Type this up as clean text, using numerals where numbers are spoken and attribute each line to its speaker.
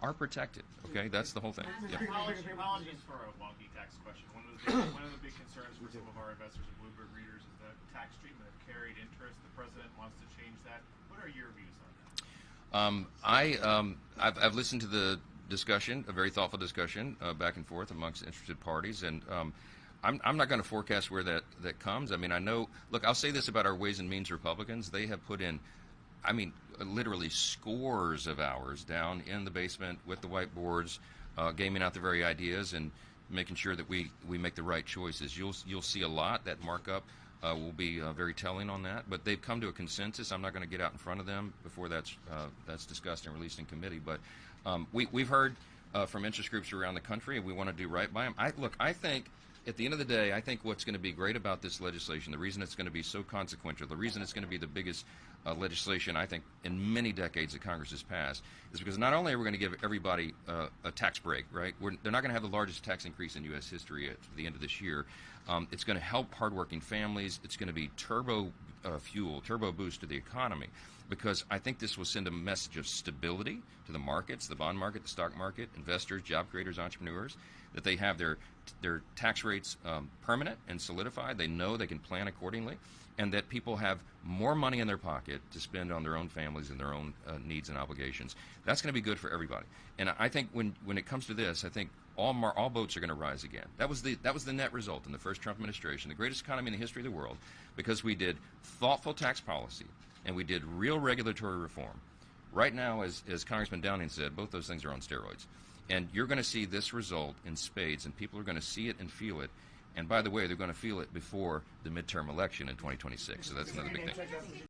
Speaker 1: are protected. Okay, that's the whole thing. Yeah.
Speaker 2: Apologies for a wonky tax question. One of the big concerns for some of our investors and Bloomberg readers is the tax treatment of carried interest. The president wants to change that. What are your views on that?
Speaker 1: I've listened to the discussion, a very thoughtful discussion back and forth amongst interested parties, and I'm not going to forecast where that comes. I mean, I know. Look, I'll say this about our Ways and Means Republicans: they have put in, I mean, literally scores of hours down in the basement with the whiteboards, gaming out the very ideas and making sure that we make the right choices. You'll see a lot. That markup will be very telling on that. But they've come to a consensus. I'm not going to get out in front of them before that's discussed and released in committee. But we've heard from interest groups around the country, and we want to do right by them. I think. At the end of the day, I think what's going to be great about this legislation, the reason it's going to be so consequential, the reason it's going to be the biggest legislation, I think, in many decades that Congress has passed, is because not only are we going to give everybody a tax break, right? They're not going to have the largest tax increase in U.S. history at the end of this year. It's going to help hardworking families. It's going to be turbo fuel, turbo boost to the economy, because I think this will send a message of stability to the markets, the bond market, the stock market, investors, job creators, entrepreneurs, that they have their tax rates permanent and solidified. They know they can plan accordingly, and that people have more money in their pocket to spend on their own families and their own needs and obligations. That's going to be good for everybody. And I think when it comes to this, I think all boats are going to rise again. That was the net result in the first Trump administration, the greatest economy in the history of the world, because we did thoughtful tax policy and we did real regulatory reform. Right now, as Congressman Downing said, both those things are on steroids. And you're going to see this result in spades, and people are going to see it and feel it. And by the way, they're going to feel it before the midterm election in 2026. So that's another big thing.